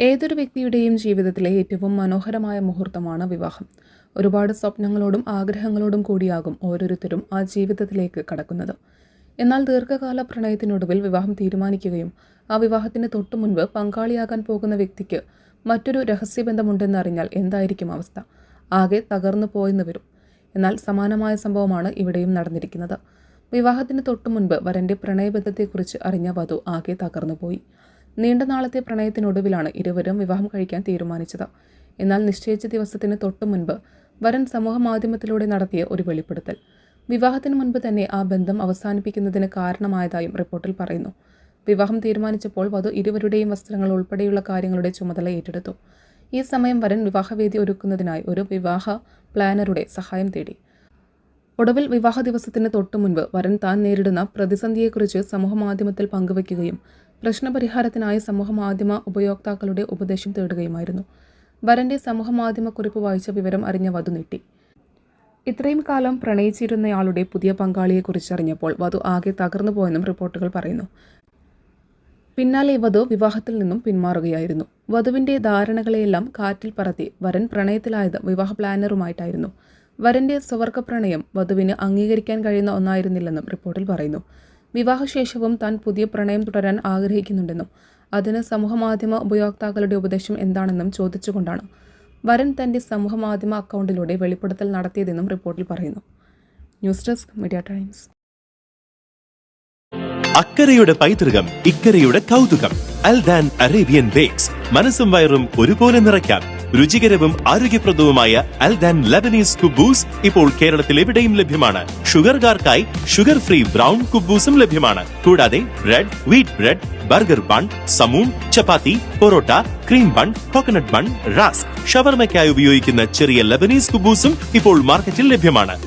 ഏതൊരു വ്യക്തിയുടെയും ജീവിതത്തിലെ ഏറ്റവും മനോഹരമായ മുഹൂർത്തമാണ് വിവാഹം. ഒരുപാട് സ്വപ്നങ്ങളോടും ആഗ്രഹങ്ങളോടും കൂടിയാകും ഓരോരുത്തരും ആ ജീവിതത്തിലേക്ക് കടക്കുന്നത്. എന്നാൽ ദീർഘകാല പ്രണയത്തിനൊടുവിൽ വിവാഹം തീരുമാനിക്കുകയും ആ വിവാഹത്തിന് തൊട്ടു മുൻപ് പങ്കാളിയാകാൻ പോകുന്ന വ്യക്തിക്ക് മറ്റൊരു രഹസ്യബന്ധമുണ്ടെന്നറിഞ്ഞാൽ എന്തായിരിക്കും അവസ്ഥ? ആകെ തകർന്നു പോയെന്ന് വരും. എന്നാൽ സമാനമായ സംഭവമാണ് ഇവിടെയും നടന്നിരിക്കുന്നത്. വിവാഹത്തിന് തൊട്ടു മുൻപ് വരൻ്റെ പ്രണയബന്ധത്തെക്കുറിച്ച് അറിഞ്ഞ വധു ആകെ തകർന്നുപോയി. നീണ്ട നാളത്തെ പ്രണയത്തിനൊടുവിലാണ് ഇരുവരും വിവാഹം കഴിക്കാൻ തീരുമാനിച്ചത്. എന്നാൽ നിശ്ചയിച്ച ദിവസത്തിന് തൊട്ടു മുൻപ് വരൻ സമൂഹ മാധ്യമത്തിലൂടെ നടത്തിയ ഒരു വെളിപ്പെടുത്തൽ വിവാഹത്തിന് മുൻപ് തന്നെ ആ ബന്ധം അവസാനിപ്പിക്കുന്നതിന് കാരണമായതായും റിപ്പോർട്ടിൽ പറയുന്നു. വിവാഹം തീരുമാനിച്ചപ്പോൾ വധു ഇരുവരുടെയും വസ്ത്രങ്ങൾ ഉൾപ്പെടെയുള്ള കാര്യങ്ങളുടെ ചുമതല ഏറ്റെടുത്തു. ഈ സമയം വരൻ വിവാഹവേദി ഒരുക്കുന്നതിനായി ഒരു വിവാഹ പ്ലാനറുടെ സഹായം തേടി. ഒടുവിൽ വിവാഹ ദിവസത്തിന് തൊട്ടു മുൻപ് വരൻ താൻ നേരിടുന്ന പ്രതിസന്ധിയെക്കുറിച്ച് സമൂഹമാധ്യമത്തിൽ പങ്കുവയ്ക്കുകയും പ്രശ്നപരിഹാരത്തിനായി സമൂഹമാധ്യമ ഉപയോക്താക്കളുടെ ഉപദേശം തേടുകയുമായിരുന്നു. വരൻ്റെ സമൂഹമാധ്യമക്കുറിപ്പ് വായിച്ച വിവരം അറിഞ്ഞ വധു ഞെട്ടി. ഇത്രയും കാലം പ്രണയിച്ചിരുന്നയാളുടെ പുതിയ പങ്കാളിയെക്കുറിച്ചറിഞ്ഞപ്പോൾ വധു ആകെ തകർന്നു പോയെന്നും റിപ്പോർട്ടുകൾ പറയുന്നു. പിന്നാലെ വധു വിവാഹത്തിൽ നിന്നും പിന്മാറുകയായിരുന്നു. വധുവിൻ്റെ ധാരണകളെയെല്ലാം കാറ്റിൽ പറത്തി വരൻ പ്രണയത്തിലായത് വിവാഹ പ്ലാനറുമായിട്ടായിരുന്നു. വരൻ്റെ സ്വവർഗ പ്രണയം വധുവിന് അംഗീകരിക്കാൻ കഴിയുന്ന ഒന്നായിരുന്നില്ലെന്നും റിപ്പോർട്ടിൽ പറയുന്നു. വിവാഹശേഷവും താൻ പുതിയ പ്രണയം തുടരാൻ ആഗ്രഹിക്കുന്നുണ്ടെന്നും അതിന് സമൂഹമാധ്യമ ഉപയോക്താക്കളുടെ ഉപദേശം എന്താണെന്നും ചോദിച്ചുകൊണ്ടാണ് വരൻ തൻ്റെ സമൂഹമാധ്യമ അക്കൗണ്ടിലൂടെ വെളിപ്പെടുത്തൽ നടത്തിയതെന്നും റിപ്പോർട്ടിൽ പറയുന്നു. News desk media times. അക്കരയുടെ പൈതൃകം, ഇക്കരയുടെ കൗതുകം. Aldan Arabian bakes. മനസ്സും വയറും ഒരുപോലെ നിറയ്ക്കാം. രുചികരവും ആരോഗ്യപ്രദവുമായ അൽദാൻ ലബനീസ് കുബൂസ് ഇപ്പോൾ കേരളത്തിൽ എവിടെയും ലഭ്യമാണ്. ഷുഗർകാർക്കായി ഷുഗർ ഫ്രീ ബ്രൗൺ കുബൂസും ലഭ്യമാണ്. കൂടാതെ bread, wheat bread, burger bun, സമൂൺ, chapati, parotta, cream bun, coconut bun, rusk, ഷവർമയ്ക്കായി ഉപയോഗിക്കുന്ന ചെറിയ ലബനീസ് കുബൂസും ഇപ്പോൾ മാർക്കറ്റിൽ ലഭ്യമാണ്.